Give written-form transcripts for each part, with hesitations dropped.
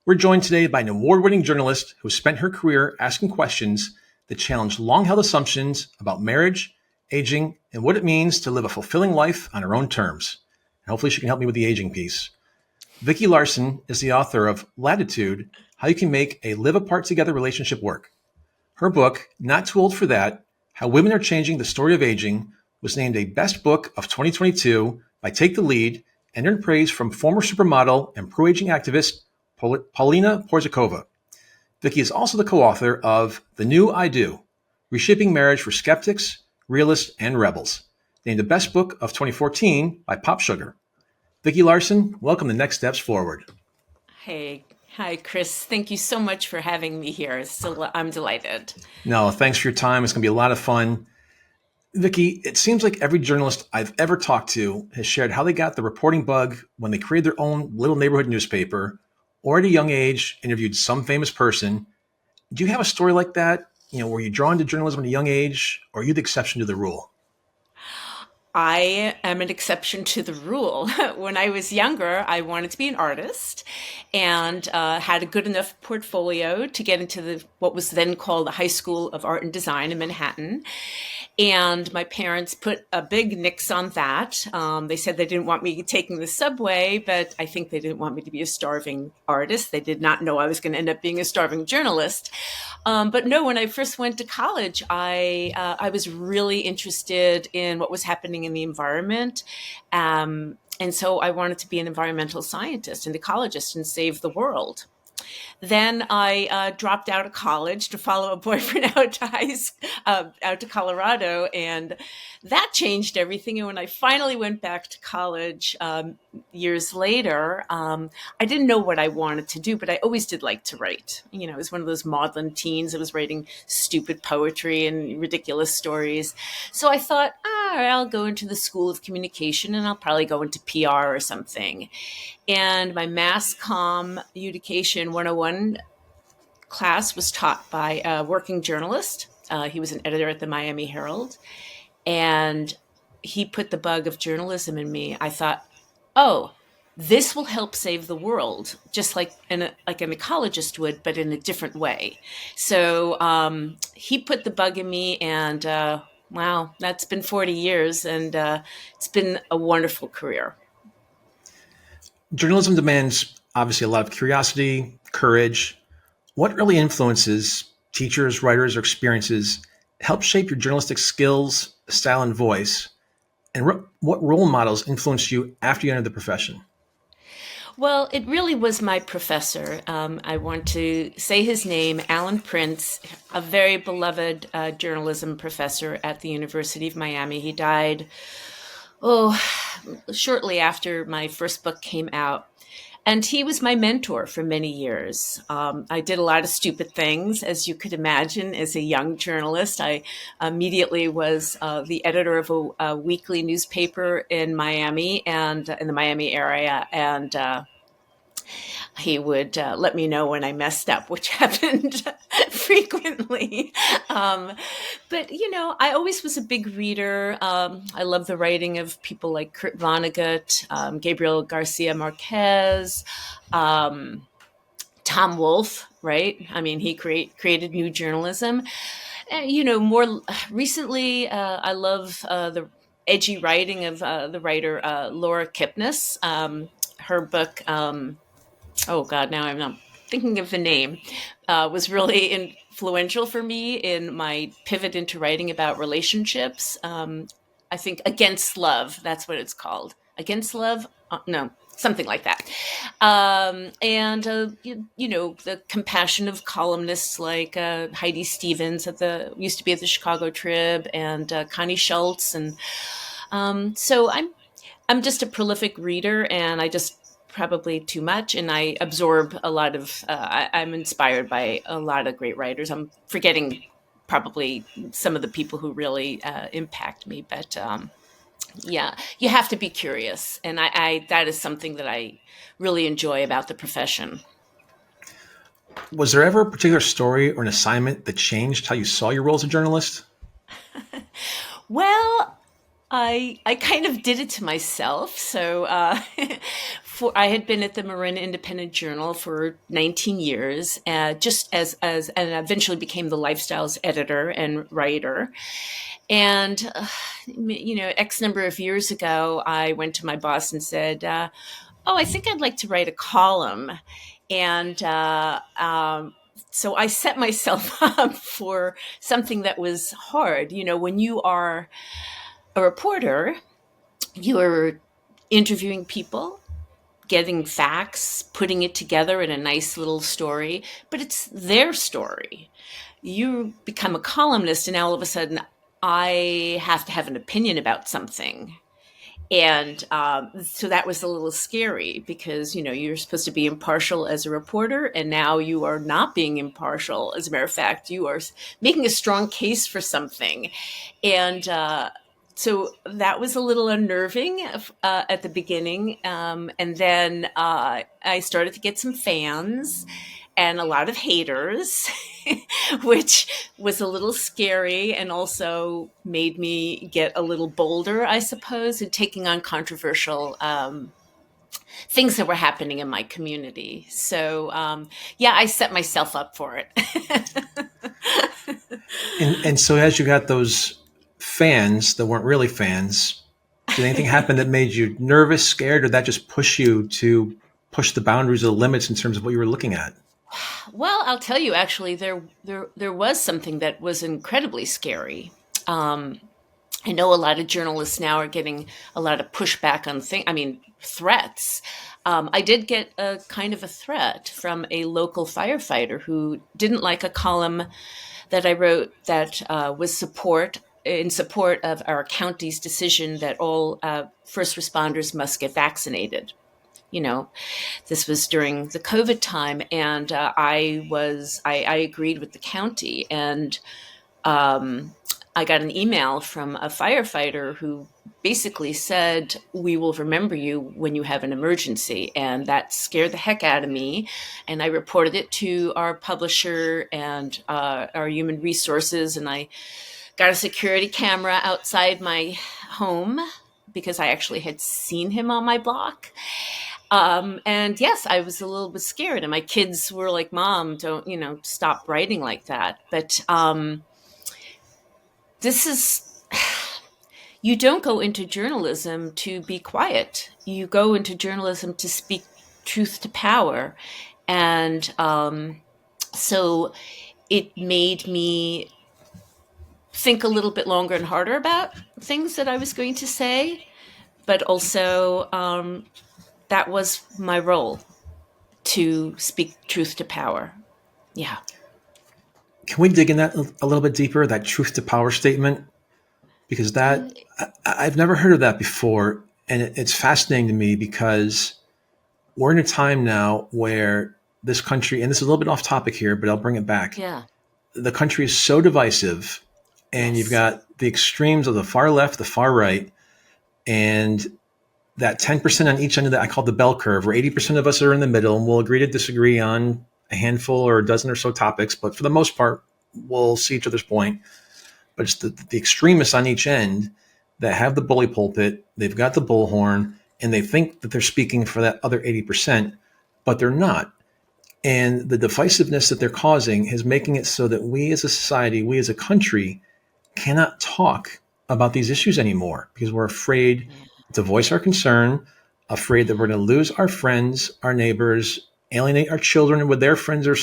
We're joined today by an award-winning journalist who spent her career asking questions that challenge long-held assumptions about marriage, aging, and what it means to live a fulfilling life on her own terms. And hopefully she can help me with the aging piece. Vicki Larson is the author of LATitude, How You Can Make a Live Apart Together Relationship Work. Her book, Not Too Old for That, How Women Are Changing the Story of Aging, was named a Best Book of 2022 by Take the Lead and earned praise from former supermodel and pro-aging activist Paulina Porzakova. Vicki is also the co-author of The New I Do, Reshaping Marriage for Skeptics, Realists, and Rebels, named the Best Book of 2014 by Pop Sugar. Vicki Larson, welcome to Next Steps Forward. Hey. Hi, Chris. Thank you so much for having me here. I'm delighted. No, thanks for your time. It's going to be a lot of fun. Vicki, it seems like every journalist I've ever talked to has shared how they got the reporting bug when they created their own little neighborhood newspaper or at a young age interviewed some famous person. Do you have a story like that? Were you drawn to journalism at a young age, or are you the exception to the rule? I am an exception to the rule. When I was younger, I wanted to be an artist and had a good enough portfolio to get into what was then called the High School of Art and Design in Manhattan. And my parents put a big nix on that. They said they didn't want me taking the subway, but I think they didn't want me to be a starving artist. They did not know I was going to end up being a starving journalist. But no, when I first went to college, I was really interested in what was happening in the environment. And so I wanted to be an environmental scientist and ecologist and save the world. Then I dropped out of college to follow a boyfriend out to Colorado, and that changed everything. And when I finally went back to college years later, I didn't know what I wanted to do, but I always did like to write. I was one of those maudlin teens that was writing stupid poetry and ridiculous stories. So I thought, I'll go into the School of Communication and I'll probably go into PR or something. And my Mass Comm Education 101 class was taught by a working journalist. He was an editor at the Miami Herald. And he put the bug of journalism in me. I thought, this will help save the world, just like an ecologist would, but in a different way. So he put the bug in me, and wow, that's been 40 years, and it's been a wonderful career. Journalism demands, obviously, a lot of curiosity, courage. What early influences, teachers, writers, or experiences help shape your journalistic skills, style, and voice? And what role models influenced you after you entered the profession? Well, it really was my professor. I want to say his name, Alan Prince, a very beloved journalism professor at the University of Miami. He died, shortly after my first book came out. And he was my mentor for many years. I did a lot of stupid things, as you could imagine, as a young journalist. I immediately was the editor of a weekly newspaper in Miami and in the Miami area. And he would let me know when I messed up, which happened frequently. But, I always was a big reader. I love the writing of people like Kurt Vonnegut, Gabriel Garcia Marquez, Tom Wolfe, right? I mean, he created new journalism. More recently, I love the edgy writing of the writer Laura Kipnis. Her book, now I'm not thinking of the name, was really influential for me in my pivot into writing about relationships. I think Against Love, that's what it's called. Against Love? No, something like that. The compassion of columnists like Heidi Stevens used to be at the Chicago Trib, and Connie Schultz. And so I'm just a prolific reader, and I just probably too much, and I absorb a lot of, I'm inspired by a lot of great writers. I'm forgetting probably some of the people who really impact me, but you have to be curious. And I that is something that I really enjoy about the profession. Was there ever a particular story or an assignment that changed how you saw your role as a journalist? Well, I kind of did it to myself. So I had been at the Marin Independent Journal for 19 years, just and eventually became the lifestyles editor and writer. And, X number of years ago, I went to my boss and said, "Oh, I think I'd like to write a column." And so I set myself up for something that was hard. When you are a reporter, you are interviewing people, getting facts, putting it together in a nice little story, but it's their story. You become a columnist, and now all of a sudden I have to have an opinion about something. And so that was a little scary because, you're supposed to be impartial as a reporter, and now you are not being impartial. As a matter of fact, you are making a strong case for something. And so that was a little unnerving at the beginning. And then I started to get some fans and a lot of haters, which was a little scary and also made me get a little bolder, I suppose, in taking on controversial things that were happening in my community. So, I set myself up for it. And so as you got those fans that weren't really fans, did anything happen that made you nervous, scared, or that just push you to push the boundaries or the limits in terms of what you were looking at? Well, I'll tell you, actually, there was something that was incredibly scary. I know a lot of journalists now are getting a lot of pushback on threats. I did get a kind of a threat from a local firefighter who didn't like a column that I wrote that was in support of our county's decision that all first responders must get vaccinated. This was during the COVID time, and I agreed with the county, and I got an email from a firefighter who basically said, "We will remember you when you have an emergency." And that scared the heck out of me. And I reported it to our publisher and our human resources. And I got a security camera outside my home because I actually had seen him on my block. And yes, I was a little bit scared. And my kids were like, "Mom, don't, stop writing like that." But you don't go into journalism to be quiet. You go into journalism to speak truth to power. And so it made me think a little bit longer and harder about things that I was going to say. But also, that was my role, to speak truth to power. Yeah. Can we dig in that a little bit deeper, that truth to power statement? Because I've never heard of that before. And it's fascinating to me because we're in a time now where this country, and this is a little bit off topic here, but I'll bring it back. Yeah. The country is so divisive, and You've got the extremes of the far left, the far right, and that 10% on each end of that I call the bell curve, where 80% of us are in the middle and we'll agree to disagree on a handful or a dozen or so topics. But for the most part, we'll see each other's point. But it's the extremists on each end that have the bully pulpit, they've got the bullhorn, and they think that they're speaking for that other 80%, but they're not. And the divisiveness that they're causing is making it so that we as a society, we as a country, cannot talk about these issues anymore because we're afraid to voice our concern, afraid that we're going to lose our friends, our neighbors, alienate our children with their friends or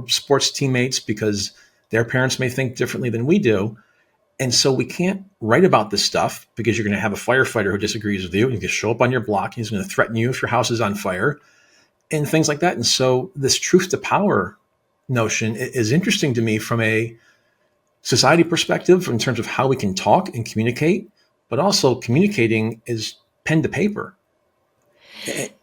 sports teammates because their parents may think differently than we do. And so we can't write about this stuff because you're going to have a firefighter who disagrees with you and he can show up on your block. He's going to threaten you if your house is on fire and things like that. And so this truth to power notion is interesting to me from a society perspective in terms of how we can talk and communicate, but also communicating is pen to paper.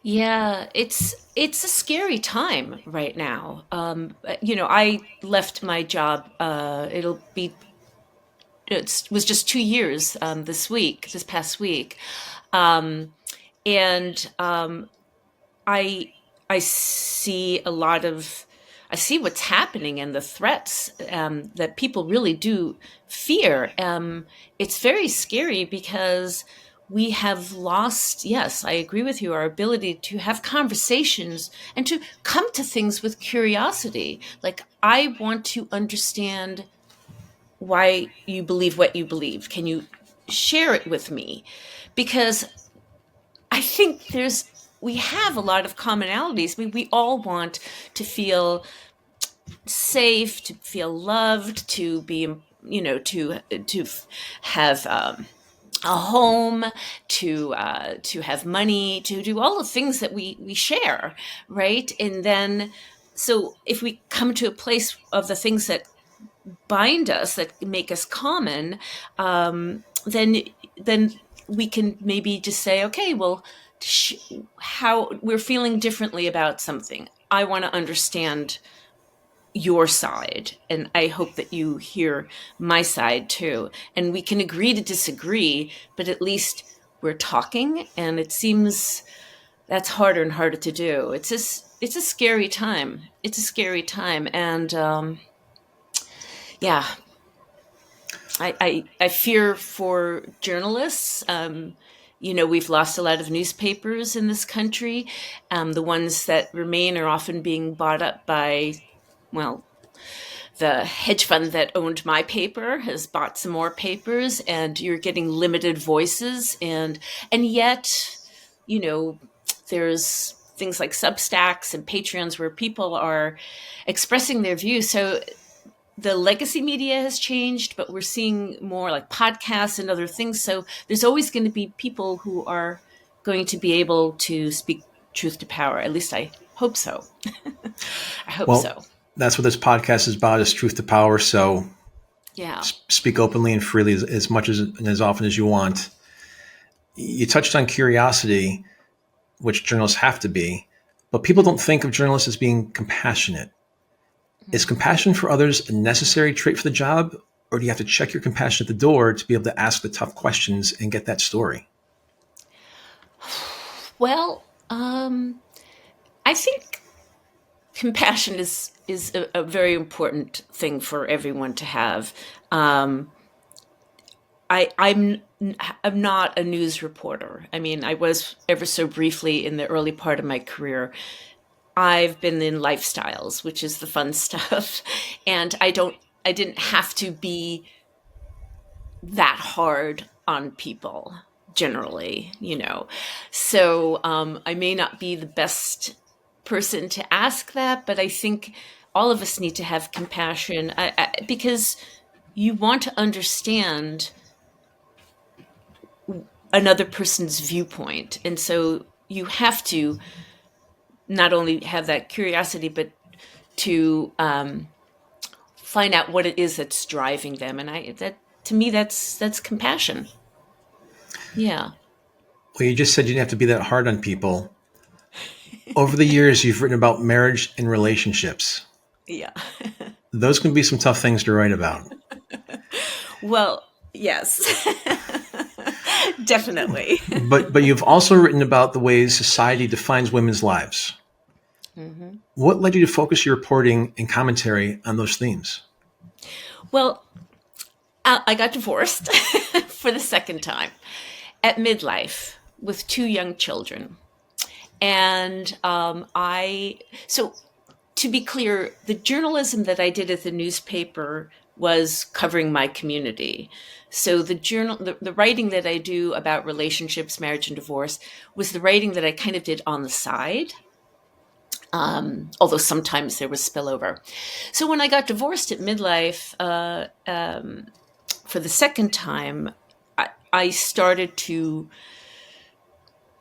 Yeah, it's a scary time right now. I left my job. It was just 2 years this past week, and I see I see what's happening and the threats that people really do fear. It's very scary because we have lost, yes, I agree with you, our ability to have conversations and to come to things with curiosity. Like, I want to understand why you believe what you believe. Can you share it with me? Because I think we have a lot of commonalities. We all want to feel safe, to feel loved, to be, to have a home, to have money, to do all the things that we share, right? And then, so if we come to a place of the things that bind us, that make us common, then we can maybe just say, okay, well, how we're feeling differently about something. I want to understand your side, and I hope that you hear my side too, and we can agree to disagree, but at least we're talking. And it seems that's harder and harder to do. It's a scary time. It's a scary time. And yeah, I fear for journalists. We've lost a lot of newspapers in this country. The ones that remain are often being bought up by, well, the hedge fund that owned my paper has bought some more papers, and you're getting limited voices. And yet, there's things like Substacks and Patreons where people are expressing their views. So the legacy media has changed, but we're seeing more like podcasts and other things. So there's always going to be people who are going to be able to speak truth to power. At least I hope so. I hope so. That's what this podcast is about, is truth to power. So yeah, speak openly and freely as much and as often as you want. You touched on curiosity, which journalists have to be, but people don't think of journalists as being compassionate. Is compassion for others a necessary trait for the job, or do you have to check your compassion at the door to be able to ask the tough questions and get that story? Well, I think compassion is a very important thing for everyone to have. I'm not a news reporter. I mean, I was ever so briefly in the early part of my career. I've been in lifestyles, which is the fun stuff, and I didn't have to be that hard on people generally, So I may not be the best person to ask that, but I think all of us need to have compassion, because you want to understand another person's viewpoint. And so you have to not only have that curiosity, but to find out what it is that's driving them. And to me, that's compassion. Yeah. Well, you just said you didn't have to be that hard on people. Over the years, you've written about marriage and relationships. Yeah. Those can be some tough things to write about. Well, yes. Definitely. But you've also written about the ways society defines women's lives. Mm-hmm. What led you to focus your reporting and commentary on those themes? Well, I got divorced for the second time at midlife with 2 young children. And so to be clear, the journalism that I did at the newspaper was covering my community. So the writing that I do about relationships, marriage, and divorce was the writing that I kind of did on the side. Although sometimes there was spillover. So when I got divorced at midlife, for the second time, I started to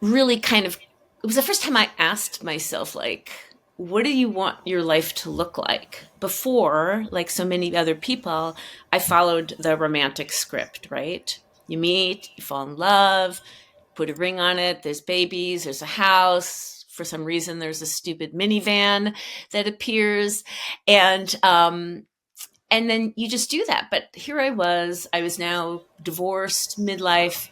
really it was the first time I asked myself, like, what do you want your life to look like? Before, like so many other people, I followed the romantic script, right? You meet, you fall in love, put a ring on it, there's babies, there's a house. For some reason, there's a stupid minivan that appears, and then you just do that. But here I was now divorced, midlife,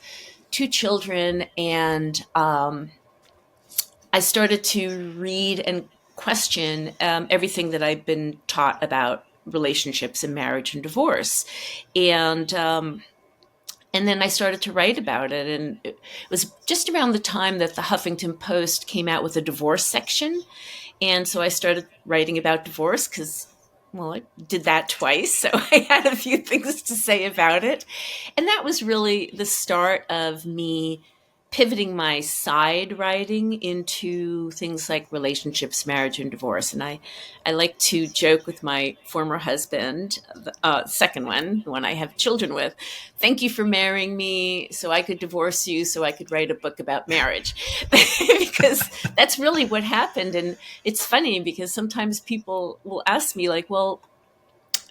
2 children, and I started to read and question everything that I've been taught about relationships and marriage and divorce, and And then I started to write about it. And it was just around the time that the Huffington Post came out with a divorce section. And so I started writing about divorce because, well, I did that twice. So I had a few things to say about it. And that was really the start of me pivoting my side writing into things like relationships, marriage, and divorce. And I like to joke with my former husband, the second one, the one I have children with, thank you for marrying me so I could divorce you so I could write a book about marriage. Because that's really what happened. And it's funny because sometimes people will ask me, like, well,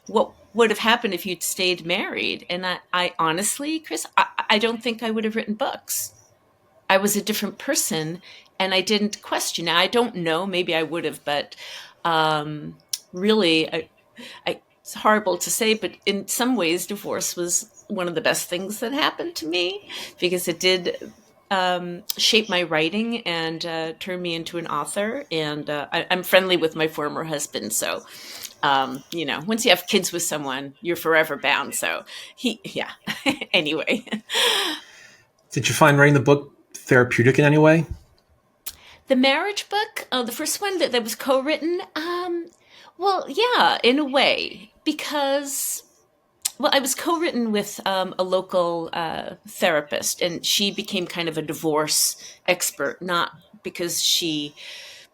what would have happened if you'd stayed married? And I honestly, Chris, I don't think I would have written books. I was a different person and I didn't question it. I don't know, maybe I would have, but um, really, it's horrible to say, but in some ways, divorce was one of the best things that happened to me because it did shape my writing and turn me into an author. And I'm friendly with my former husband, so once you have kids with someone, you're forever bound. So yeah. Anyway, Did you find writing the book therapeutic in any way? the marriage book, the first one that was co-written, well, yeah, in a way, because well, I was co-written with a local therapist, and she became kind of a divorce expert, not because she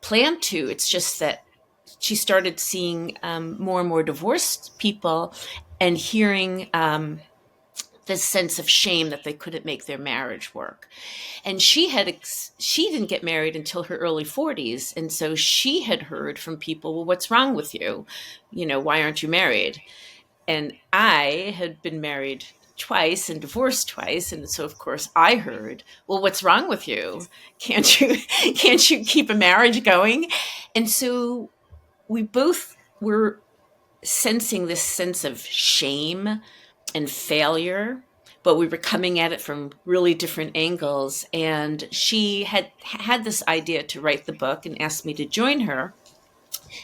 planned to. It's just that she started seeing more and more divorced people and hearing this sense of shame that they couldn't make their marriage work. And she didn't get married until her early 40s, and so she had heard from people, well, what's wrong with you? Why aren't you married? And I had been married twice and divorced twice, and so of course I heard, well, what's wrong with you? Can't you keep a marriage going? And so we both were sensing this sense of shame and failure, but we were coming at it from really different angles. And she had this idea to write the book and asked me to join her.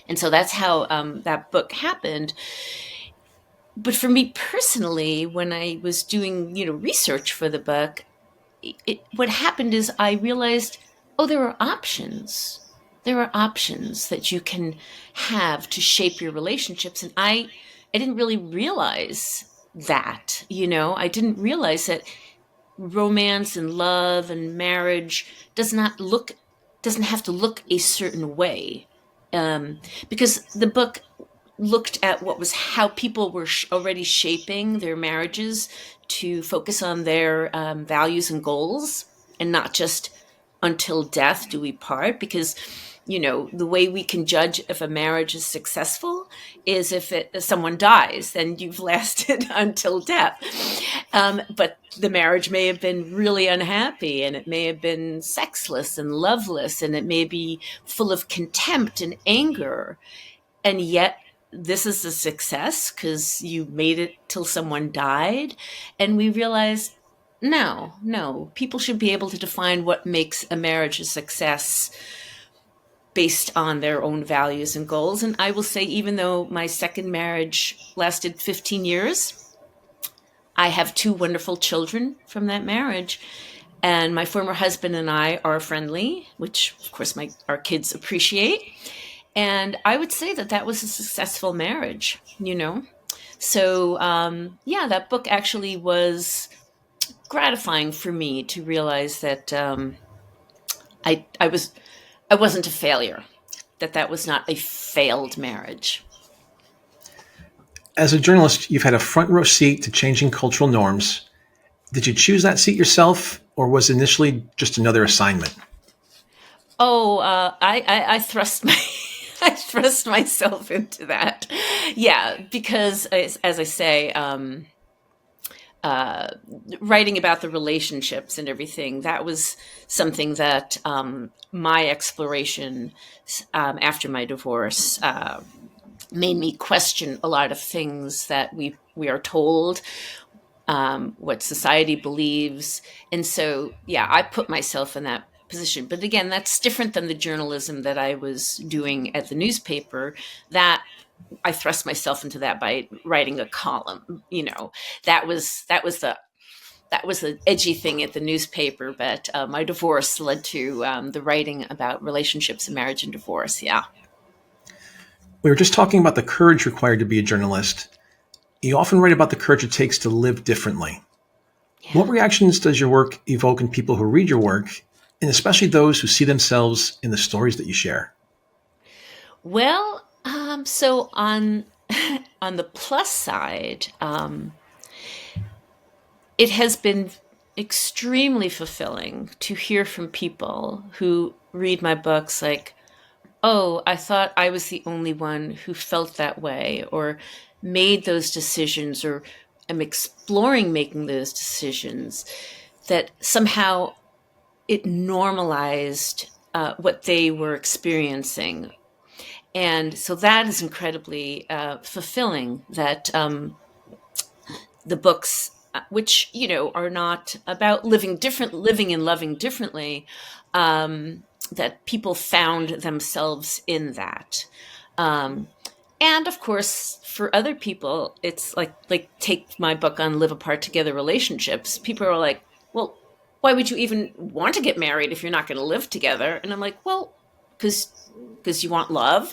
And so that's how that book happened. But for me personally, when I was doing, research for the book, what happened is I realized, oh, there are options. There are options that you can have to shape your relationships. And I didn't really realize that, I didn't realize that romance and love and marriage doesn't have to look a certain way. Because the book looked at how people were already shaping their marriages to focus on their values and goals, and not just until death do we part. Because the way we can judge if a marriage is successful is if someone dies, then you've lasted until death. But the marriage may have been really unhappy, and it may have been sexless and loveless, and it may be full of contempt and anger, and yet this is a success because you made it till someone died. And we realized, no, people should be able to define what makes a marriage a success based on their own values and goals. And I will say, even though my second marriage lasted 15 years, I have two wonderful children from that marriage. And my former husband and I are friendly, which of course our kids appreciate. And I would say that was a successful marriage, So, yeah, that book actually was gratifying for me to realize that I wasn't a failure, that was not a failed marriage. As a journalist, you've had a front row seat to changing cultural norms. Did you choose that seat yourself, or was it initially just another assignment? Oh, I thrust I thrust myself into that. Yeah, because as I say, writing about the relationships and everything, that was something that my exploration after my divorce made me question a lot of things that we are told, what society believes. And so, yeah, I put myself in that position. But again, that's different than the journalism that I was doing at the newspaper. That I thrust myself into that by writing a column. That was that was an edgy thing at the newspaper, but my divorce led to the writing about relationships and marriage and divorce. Yeah. We were just talking about the courage required to be a journalist. You often write about the courage it takes to live differently. What Yeah. reactions does your work evoke in people who read your work, and especially those who see themselves in the stories that you share? Well, so on on the plus side, it has been extremely fulfilling to hear from people who read my books like, oh, I thought I was the only one who felt that way or made those decisions or am exploring making those decisions, that somehow it normalized what they were experiencing. And so that is incredibly fulfilling that the books, which, are not about living and loving differently, that people found themselves in that. Um, and of course, for other people, it's like take my book on live apart together relationships. People are like, well, why would you even want to get married if you're not going to live together? And I'm like, well, because you want love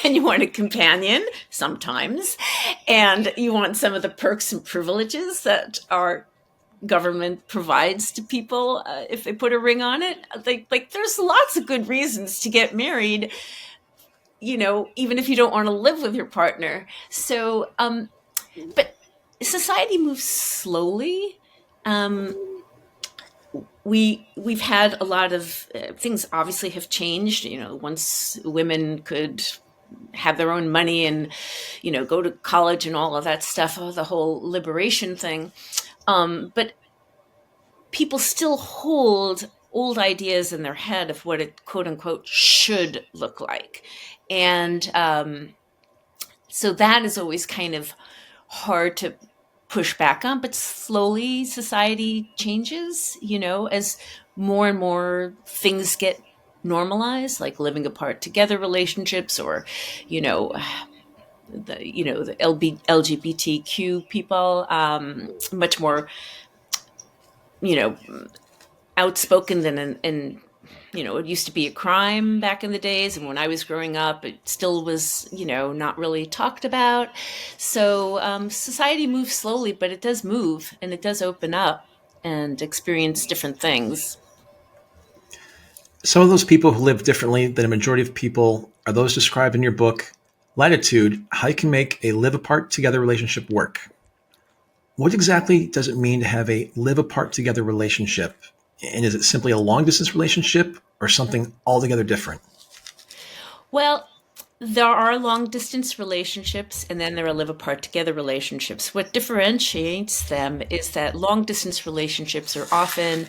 and you want a companion sometimes, and you want some of the perks and privileges that our government provides to people if they put a ring on it. Like there's lots of good reasons to get married, even if you don't want to live with your partner. So, but society moves slowly. Um, we've had a lot of things obviously have changed. Once women could have their own money and go to college and all of that stuff, the whole liberation thing. But people still hold old ideas in their head of what it quote unquote should look like. And so that is always kind of hard to push back on, but slowly society changes, as more and more things get normalized, like living apart together relationships, or, you know, the LGBTQ people, much more, you know, outspoken than in it used to be a crime back in the days. And when I was growing up, it still was, not really talked about. So society moves slowly, but it does move and it does open up and experience different things. Some of those people who live differently than a majority of people are those described in your book, Latitude: How You Can Make a Live Apart Together Relationship Work. What exactly does it mean to have a live apart together relationship? And is it simply a long distance relationship or something altogether different? Well, there are long distance relationships and then there are live apart together relationships. What differentiates them is that long distance relationships are often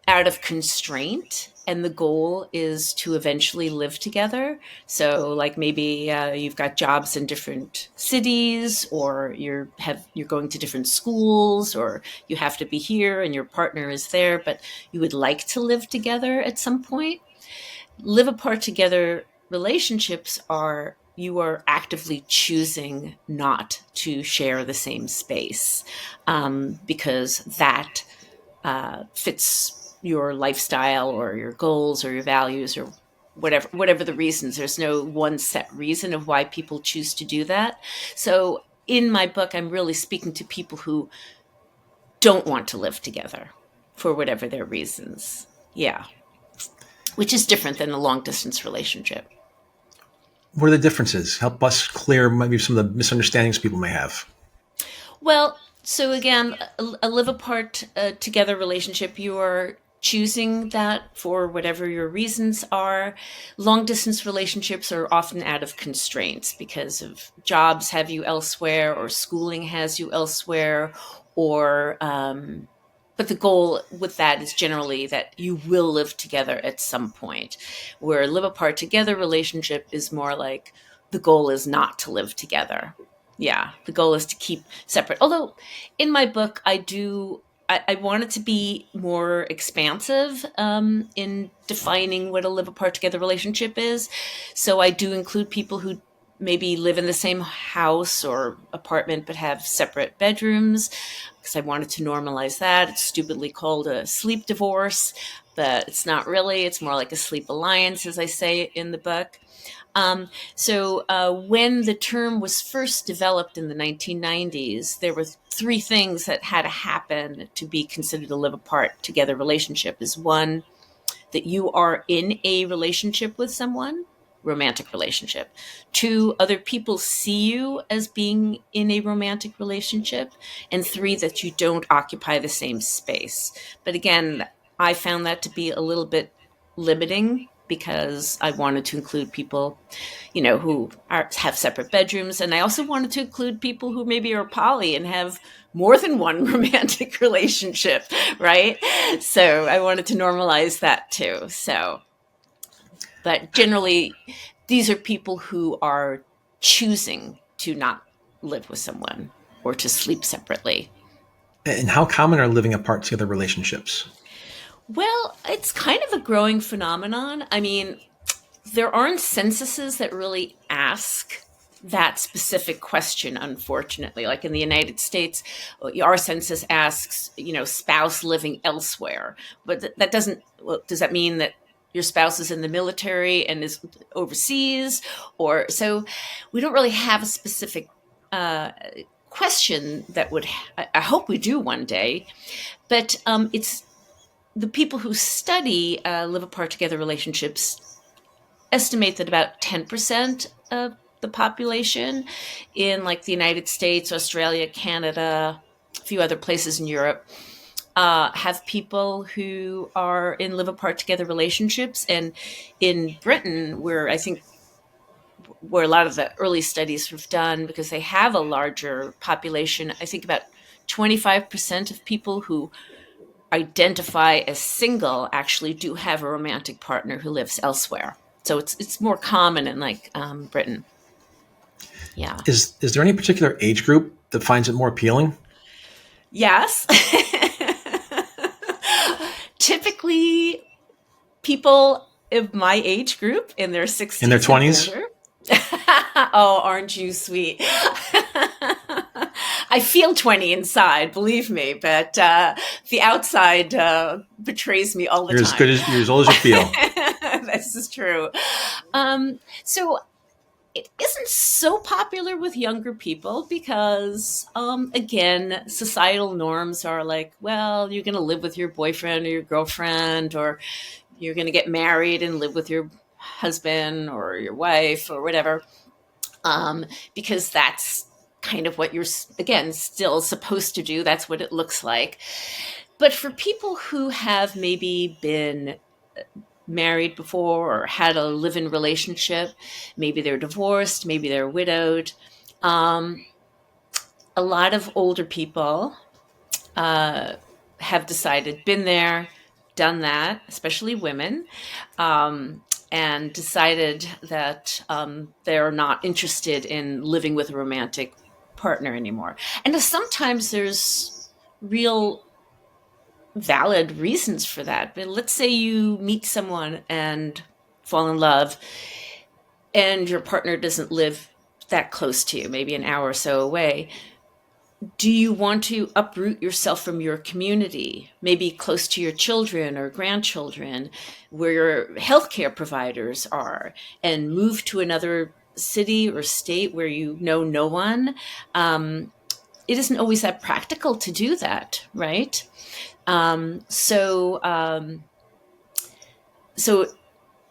out of constraint and the goal is to eventually live together. So like maybe you've got jobs in different cities, or you're going to different schools, or you have to be here and your partner is there, but you would like to live together at some point. Live apart together relationships are you are actively choosing not to share the same space, because that fits your lifestyle or your goals or your values or whatever the reasons. There's no one set reason of why people choose to do that. So in my book, I'm really speaking to people who don't want to live together for whatever their reasons. Yeah, which is different than a long distance relationship. What are the differences? Help us clear maybe some of the misunderstandings people may have. Well, so again, a live apart together relationship, you are choosing that for whatever your reasons are. Long distance relationships are often out of constraints because of jobs have you elsewhere or schooling has you elsewhere, or but the goal with that is generally that you will live together at some point. Where a live apart together relationship is more like the goal is not to live together. Yeah, the goal is to keep separate. Although in my book, I want it to be more expansive in defining what a live apart together relationship is. So I do include people who maybe live in the same house or apartment but have separate bedrooms, because I wanted to normalize that. It's stupidly called a sleep divorce, but it's not really. It's more like a sleep alliance, as I say in the book. When the term was first developed in the 1990s, there were three things that had to happen to be considered a live apart together relationship. Is one, that you are in a relationship with someone, romantic relationship. Two, other people see you as being in a romantic relationship. And three, that you don't occupy the same space. But again, I found that to be a little bit limiting, because I wanted to include people, who have separate bedrooms. And I also wanted to include people who maybe are poly and have more than one romantic relationship, right? So I wanted to normalize that too. But generally, these are people who are choosing to not live with someone or to sleep separately. And how common are living apart together relationships? Well, it's kind of a growing phenomenon. I mean, there aren't censuses that really ask that specific question, unfortunately. Like in the United States, our census asks, spouse living elsewhere. But that doesn't, well, does that mean that your spouse is in the military and is overseas? Or so we don't really have a specific question that would, I hope we do one day. But it's the people who study live apart together relationships estimate that about 10% of the population in like the United States, Australia, Canada, a few other places in Europe, have people who are in live apart together relationships. And in Britain, where I think where a lot of the early studies were done, because they have a larger population, I think about 25% of people who identify as single actually do have a romantic partner who lives elsewhere. So it's more common in like Britain. Yeah. Is there any particular age group that finds it more appealing? Yes. Typically, people of my age group in their 60s In their and 20s? older. Oh, aren't you sweet? I feel 20 inside, believe me, but the outside betrays me all the You're time. you're as old as you feel. This is true. So it isn't so popular with younger people because, again, societal norms are like, well, you're going to live with your boyfriend or your girlfriend, or you're going to get married and live with your husband or your wife or whatever, because that's kind of what you're, again, still supposed to do. That's what it looks like. But for people who have maybe been married before or had a live-in relationship, maybe they're divorced, maybe they're widowed, a lot of older people have decided, been there, done that, especially women, and decided that they're not interested in living with a romantic partner anymore. And sometimes there's real valid reasons for that. But let's say you meet someone and fall in love, and your partner doesn't live that close to you, maybe an hour or so away. Do you want to uproot yourself from your community, maybe close to your children or grandchildren, where your healthcare providers are, and move to another city or state where you know no one? It isn't always that practical to do that, right? So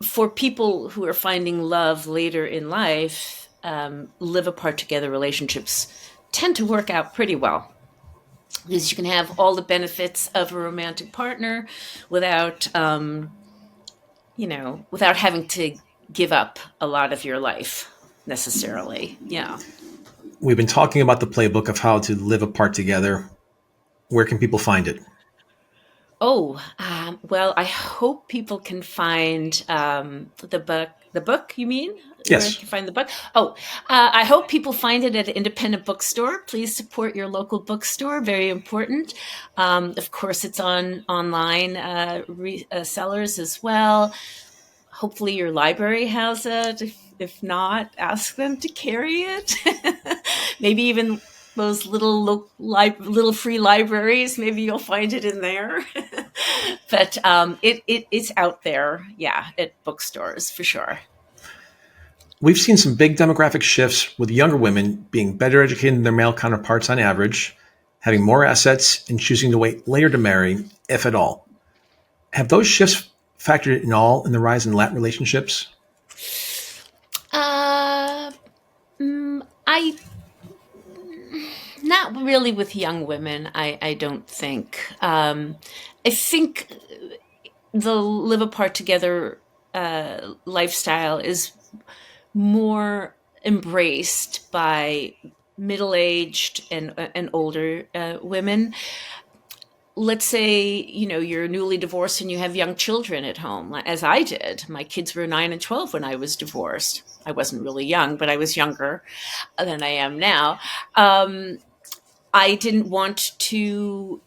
for people who are finding love later in life, live apart together relationships tend to work out pretty well, because you can have all the benefits of a romantic partner without, without having to give up a lot of your life necessarily. Yeah. We've been talking about the playbook of how to live apart together. Where can people find it? Oh, well, I hope people can find the book. The book, you mean? Yes. Where can you find the book? Oh, I hope people find it at an independent bookstore. Please support your local bookstore. Very important. Of course, it's on online sellers as well. Hopefully, your library has it. If not, ask them to carry it. Maybe even those little free libraries. Maybe you'll find it in there. But it's out there, yeah, at bookstores for sure. We've seen some big demographic shifts with younger women being better educated than their male counterparts on average, having more assets, and choosing to wait later to marry, if at all. Have those shifts factored in all in the rise in lat relationships? Uh, I Not really with young women. I don't think. I think the live apart together lifestyle is more embraced by middle-aged and older women. Let's say, you're newly divorced and you have young children at home, as I did. My kids were 9 and 12 when I was divorced. I wasn't really young, but I was younger than I am now. I didn't want to,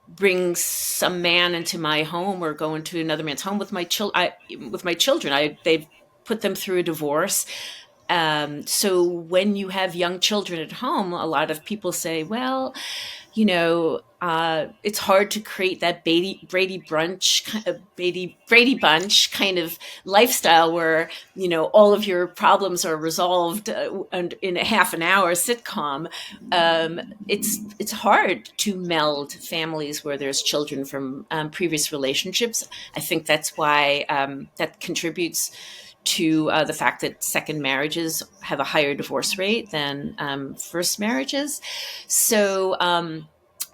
bring some man into my home or go into another man's home with my children. They put them through a divorce. So when you have young children at home, a lot of people say, well, it's hard to create that Brady Bunch kind of lifestyle where, all of your problems are resolved and in a half an hour sitcom. It's hard to meld families where there's children from previous relationships. I think that's why that contributes to the fact that second marriages have a higher divorce rate than first marriages. So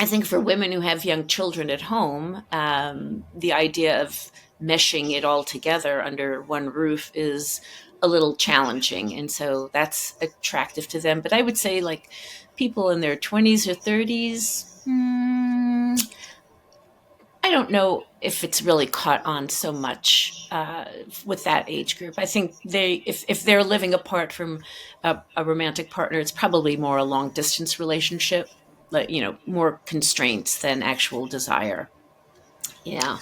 I think for women who have young children at home, the idea of meshing it all together under one roof is a little challenging. And so that's attractive to them. But I would say like people in their 20s or 30s, I don't know if it's really caught on so much with that age group. I think if they're living apart from a romantic partner, it's probably more a long distance relationship, like, more constraints than actual desire. Yeah.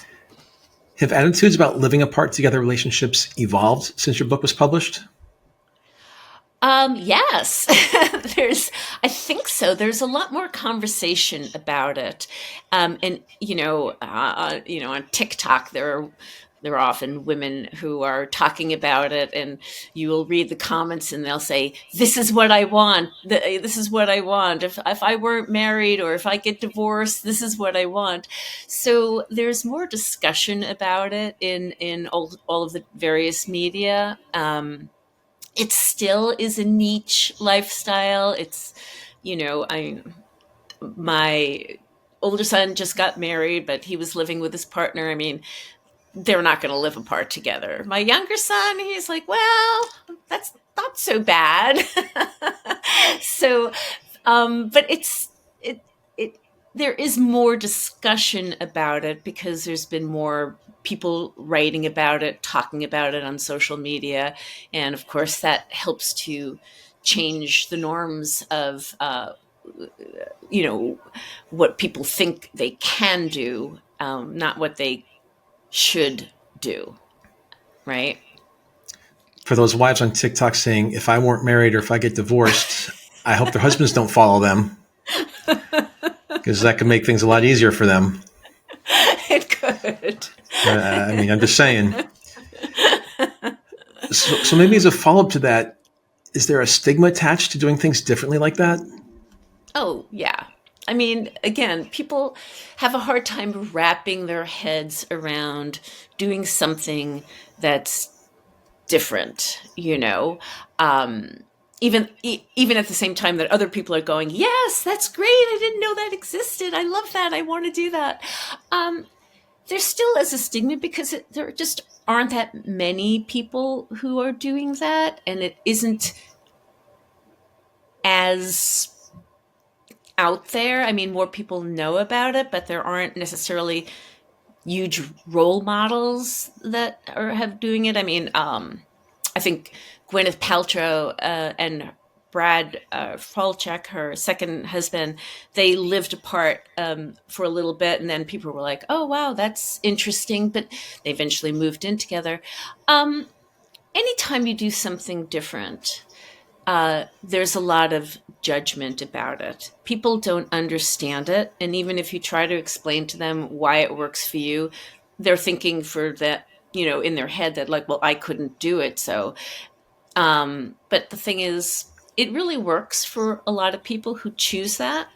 Have attitudes about living apart together relationships evolved since your book was published? Yes, I think so. There's a lot more conversation about it. And, on TikTok, there are often women who are talking about it, and you will read the comments and they'll say, this is what I want. This is what I want. If I weren't married or if I get divorced, this is what I want. So there's more discussion about it in all of the various media. It still is a niche lifestyle. It's, my older son just got married, but he was living with his partner. I mean, they're not going to live apart together. My younger son, he's like, well, that's not so bad. So, but there is more discussion about it because there's been more people writing about it, talking about it on social media. And of course, that helps to change the norms of, what people think they can do, not what they should do. Right. For those wives on TikTok saying, if I weren't married or if I get divorced, I hope their husbands don't follow them, because that could make things a lot easier for them. It could. I'm just saying. So maybe as a follow-up to that, is there a stigma attached to doing things differently like that? Oh, yeah. I mean, again, people have a hard time wrapping their heads around doing something that's different, even at the same time that other people are going, yes, that's great. I didn't know that existed. I love that. I want to do that. There still is a stigma because there just aren't that many people who are doing that. And it isn't as out there. I mean, more people know about it, but there aren't necessarily huge role models that have doing it. I mean, I think Gwyneth Paltrow and Brad Falchuk, her second husband, they lived apart for a little bit, and then people were like, "Oh, wow, that's interesting." But they eventually moved in together. anytime you do something different, there's a lot of judgment about it. People don't understand it. And even if you try to explain to them why it works for you, they're thinking for that, in their head that, like, well, I couldn't do it. So, but the thing is, it really works for a lot of people who choose that.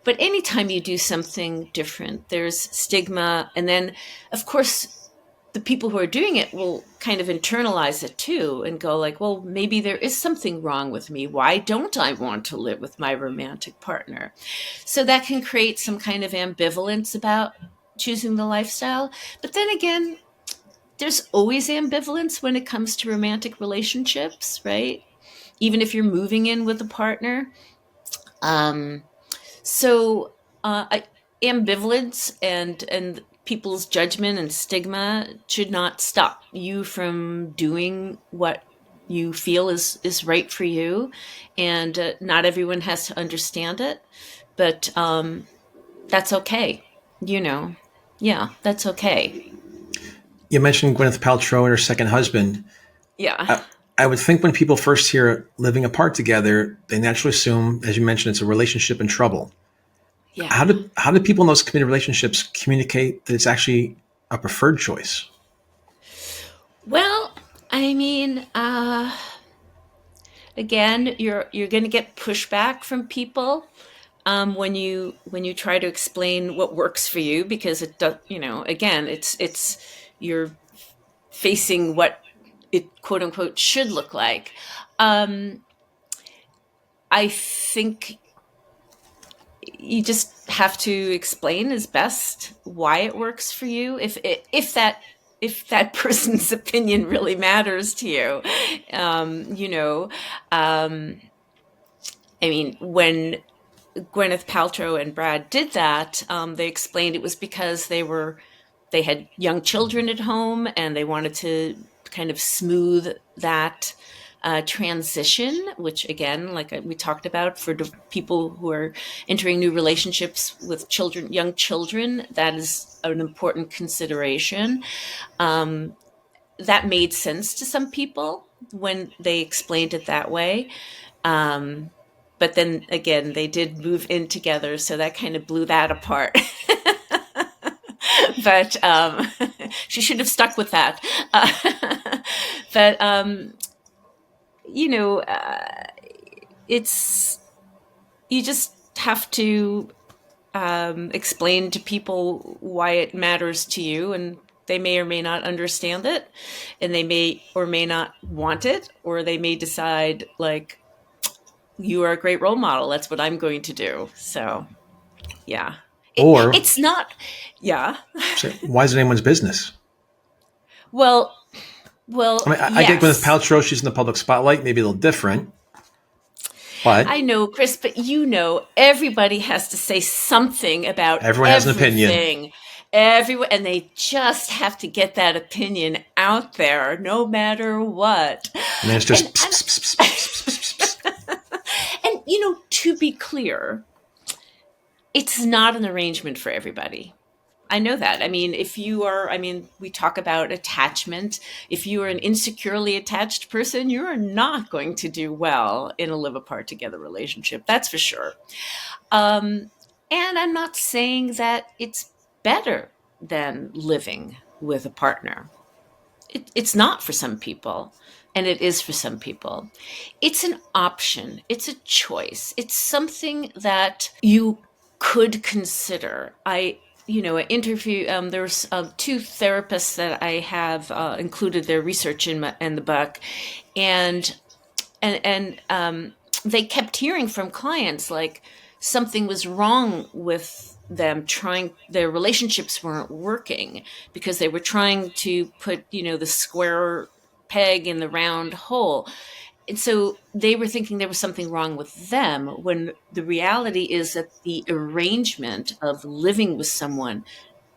But anytime you do something different, there's stigma. And then, of course, the people who are doing it will kind of internalize it too and go like, well, maybe there is something wrong with me. Why don't I want to live with my romantic partner? So that can create some kind of ambivalence about choosing the lifestyle. But then again, there's always ambivalence when it comes to romantic relationships, right? Even if you're moving in with a partner. Um, so ambivalence and people's judgment and stigma should not stop you from doing what you feel is right for you. And not everyone has to understand it, but that's okay. You know, yeah, that's okay. You mentioned Gwyneth Paltrow and her second husband. Yeah, I would think when people first hear living apart together, they naturally assume, as you mentioned, it's a relationship in trouble. yeah. How do people in those committed relationships communicate that it's actually a preferred choice? Well, I mean, again, you're going to get pushback from people when you try to explain what works for you, because it does, again, it's you're facing what it quote unquote should look like. um I think you just have to explain as best why it works for you, if that person's opinion really matters to you. You know I mean, when Gwyneth Paltrow and Brad did that, they explained it was because they had young children at home and they wanted to kind of smooth that transition, which again, like we talked about, for people who are entering new relationships with children, young children, that is an important consideration. Um, that made sense to some people when they explained it that way. Um, but then again, they did move in together, so that kind of blew that apart. But she should have stuck with that. But you know, it's you just have to explain to people why it matters to you, and they may or may not understand it, and they may or may not want it, or they may decide like, you are a great role model. That's what I'm going to do. So yeah, Or it's not. Yeah. say, why is it anyone's business? Well, I well, mean, I get Gwyneth yes. Paltrow; she's in the public spotlight, maybe a little different, but I know, Chris, but everybody has to say something about everyone has an opinion. everything. Everyone, and they just have to get that opinion out there, no matter what. And then it's And just pss, and pss, pss, pss, pss, pss, pss. and to be clear, it's not an arrangement for everybody. I know that. I mean, we talk about attachment. If you are an insecurely attached person, you are not going to do well in a live apart together relationship. That's for sure. Um, and I'm not saying that it's better than living with a partner. It's not for some people, and it is for some people. It's an option, it's a choice, it's something that you could consider. I interview, there's two therapists that I have included their research in the book, and they kept hearing from clients like something was wrong with them, trying their relationships weren't working because they were trying to put the square peg in the round hole. And so they were thinking there was something wrong with them, when the reality is that the arrangement of living with someone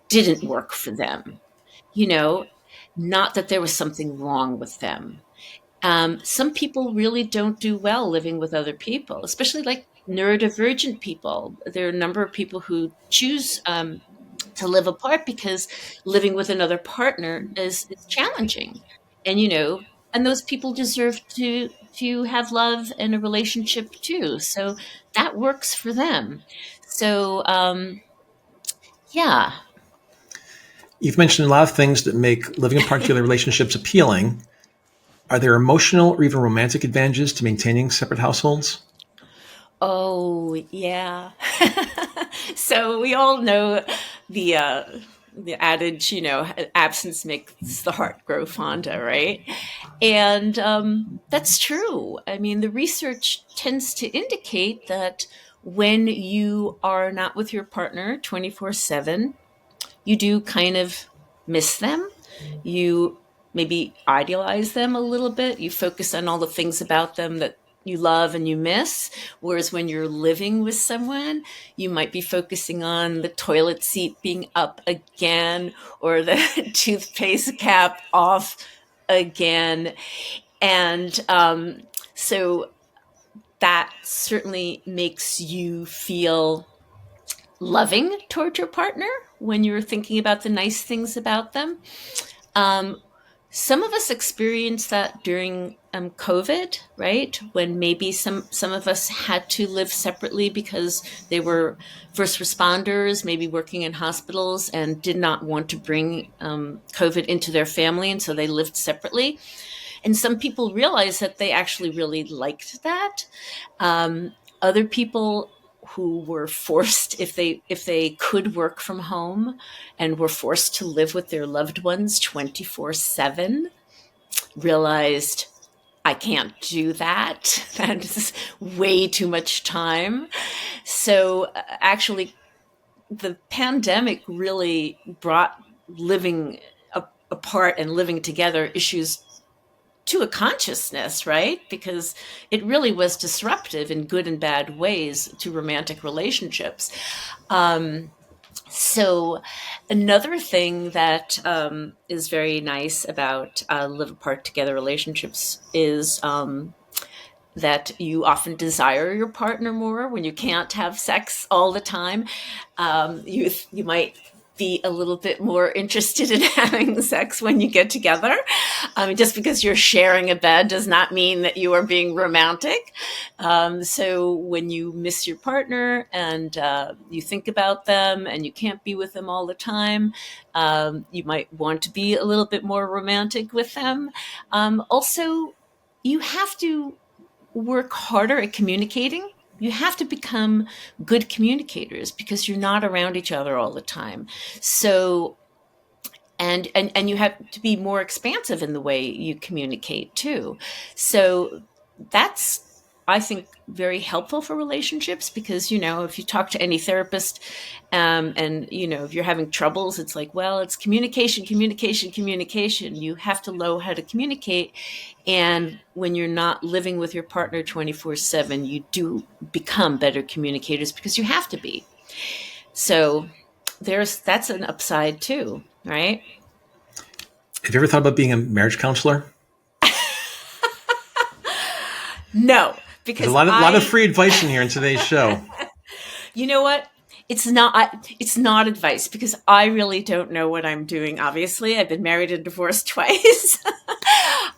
didn't work for them. you know Not that there was something wrong with them. Some people really don't do well living with other people, especially like neurodivergent people. There are a number of people who choose to live apart because living with another partner is challenging. And and those people deserve to have love and a relationship too. So that works for them. So yeah. You've mentioned a lot of things that make living apart together relationships appealing. Are there emotional or even romantic advantages to maintaining separate households? Oh, yeah. So we all know the uh the adage, absence makes the heart grow fonder, right? And that's true. I mean, the research tends to indicate that when you are not with your partner 24/7, you do kind of miss them. You maybe idealize them a little bit. You focus on all the things about them that you love and you miss. Whereas when you're living with someone, you might be focusing on the toilet seat being up again or the toothpaste cap off again. And so that certainly makes you feel loving toward your partner when you're thinking about the nice things about them. Um, some of us experienced that during COVID, right? When maybe some of us had to live separately because they were first responders, maybe working in hospitals, and did not want to bring COVID into their family, and so they lived separately. And some people realized that they actually really liked that. Other people who were forced, if they could work from home and were forced to live with their loved ones 24/7, realized I can't do that. That is way too much time. So actually, the pandemic really brought living apart and living together issues to a consciousness, right? Because it really was disruptive in good and bad ways to romantic relationships. Um, so, another thing that is very nice about live apart together relationships is that you often desire your partner more when you can't have sex all the time. You might be a little bit more interested in having sex when you get together. Just because you're sharing a bed does not mean that you are being romantic. So when you miss your partner and you think about them and you can't be with them all the time, you might want to be a little bit more romantic with them. Also, you have to work harder at communicating. You have to become good communicators because you're not around each other all the time. So and you have to be more expansive in the way you communicate too. So that's, I think, very helpful for relationships because, if you talk to any therapist and, if you're having troubles, it's like, well, it's communication, communication, communication. You have to know how to communicate. And when you're not living with your partner 24/7, you do become better communicators because you have to be. So that's an upside too, right? Have you ever thought about being a marriage counselor? No, There's a because lot of free advice in here in today's show. you know what? It's not advice because I really don't know what I'm doing. Obviously, I've been married and divorced twice.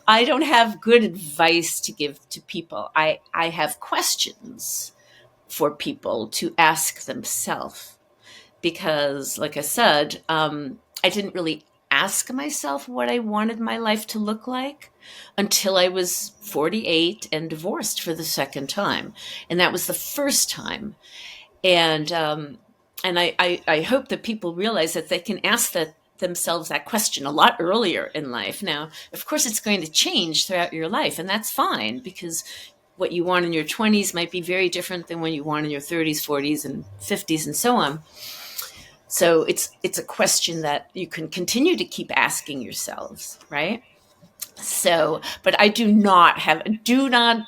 I don't have good advice to give to people. I have questions for people to ask themselves because, like I said, I didn't really ask myself what I wanted my life to look like until I was 48 and divorced for the second time. And that was the first time. And I hope that people realize that they can ask themselves that question a lot earlier in life. Now, of course, it's going to change throughout your life, and that's fine because what you want in your 20s might be very different than what you want in your 30s, 40s, and 50s, and so on. So it's a question that you can continue to keep asking yourselves, right? So, but I do not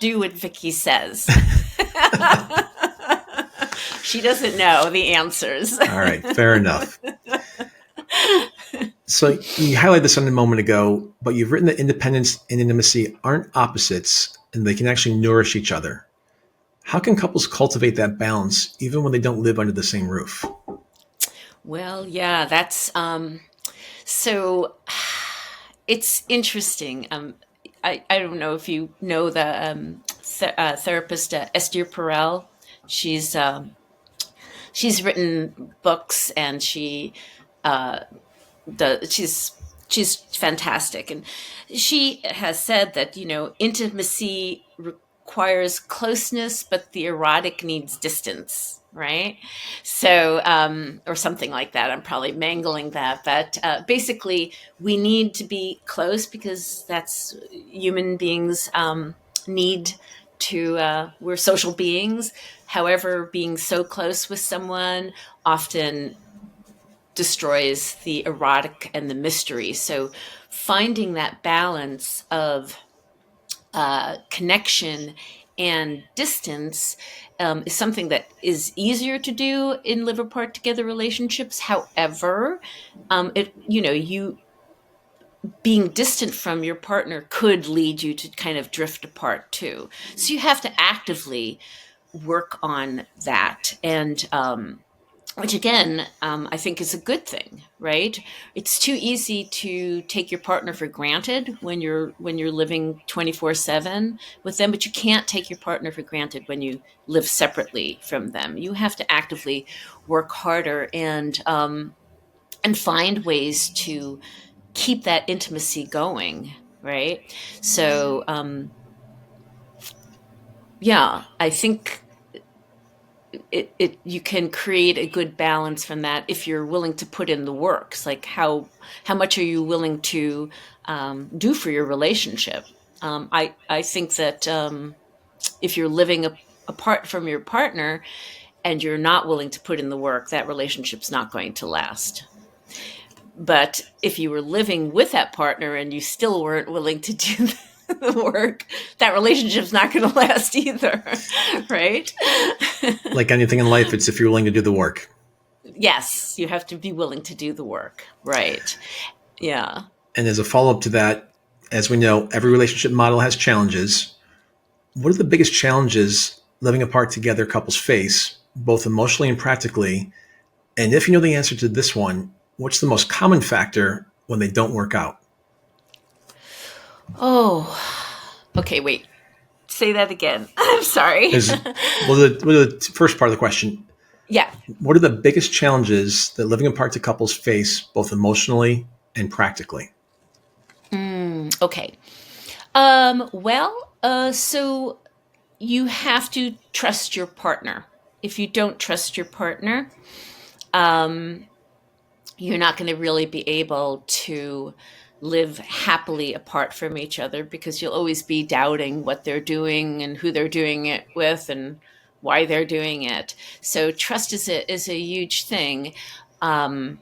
do what Vicki says. She doesn't know the answers. All right, fair enough. So you highlighted this a moment ago, but you've written that independence and intimacy aren't opposites and they can actually nourish each other. How can couples cultivate that balance even when they don't live under the same roof? Well, yeah, that's so it's interesting. I don't know if you know the therapist Esther Perel. She's she's written books, and she's fantastic, and she has said that intimacy requires closeness, but the erotic needs distance, right? So or something like that. I'm probably mangling that, but basically we need to be close because that's human beings need to we're social beings. However, being so close with someone often destroys the erotic and the mystery. So finding that balance of connection and distance is something that is easier to do in live apart together relationships. However, you being distant from your partner could lead you to kind of drift apart too. So you have to actively work on that, and which again, I think is a good thing, right? It's too easy to take your partner for granted when you're living 24/7 with them, but you can't take your partner for granted when you live separately from them. You have to actively work harder and find ways to keep that intimacy going, right? So yeah, I think you can create a good balance from that if you're willing to put in the works. Like how much are you willing to do for your relationship? I think that if you're living apart from your partner and you're not willing to put in the work, that relationship's not going to last. But if you were living with that partner and you still weren't willing to do the work, that relationship's not going to last either, right? Like anything in life, it's if you're willing to do the work. Yes, you have to be willing to do the work, right? Yeah. And as a follow-up to that, as we know, every relationship model has challenges. What are the biggest challenges living apart together couples face, both emotionally and practically? And if you know the answer to this one, what's the most common factor when they don't work out? Oh, okay, wait. Say that again. I'm sorry. The first part of the question, Yeah. what are the biggest challenges that living apart to couples face, both emotionally and practically? Okay. So you have to trust your partner. If you don't trust your partner, you're not going to really be able to live happily apart from each other because you'll always be doubting what they're doing and who they're doing it with and why they're doing it. So trust is a huge thing. Again,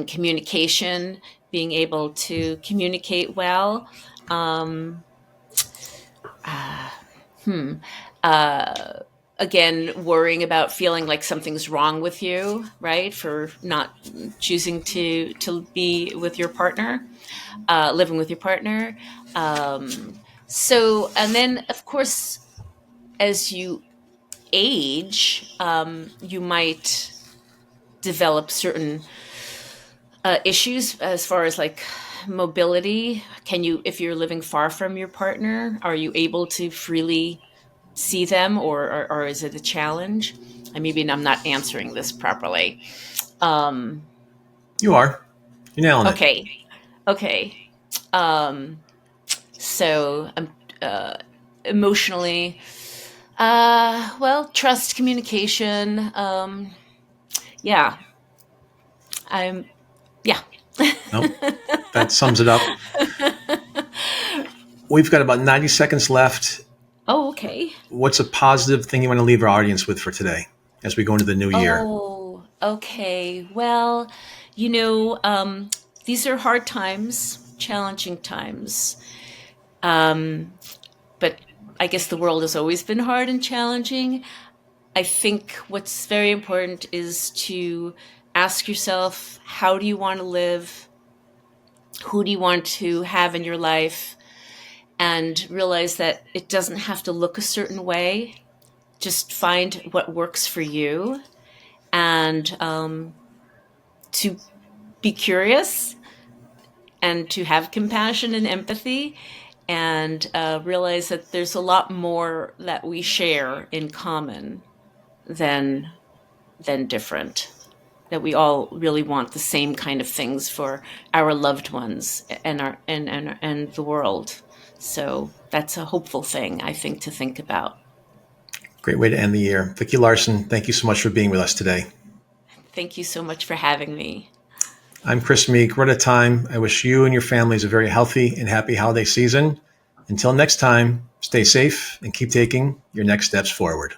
communication, being able to communicate well. Um, Again, worrying about feeling like something's wrong with you, right? For not choosing to be with your partner, living with your partner. And then of course, as you age, you might develop certain issues as far as like mobility. If you're living far from your partner, are you able to freely see them, or is it a challenge? Maybe I'm not answering this properly. You are. You're nailing it. Okay. Um, so I'm emotionally, trust, communication. Yeah, I'm. Yeah. Nope. That sums it up. We've got about 90 seconds left. Oh, okay. What's a positive thing you want to leave our audience with for today as we go into the new year? Oh, okay. Well, these are hard times, challenging times. But I guess the world has always been hard and challenging. I think what's very important is to ask yourself, how do you want to live? Who do you want to have in your life? And realize that it doesn't have to look a certain way. Just find what works for you, and to be curious and to have compassion and empathy, and realize that there's a lot more that we share in common than different. That we all really want the same kind of things for our loved ones and and the world. So that's a hopeful thing, I think, to think about. Great way to end the year. Vicki Larson, thank you so much for being with us today. Thank you so much for having me. I'm Chris Meek. We're at a time. I wish you and your families a very healthy and happy holiday season. Until next time, stay safe and keep taking your next steps forward.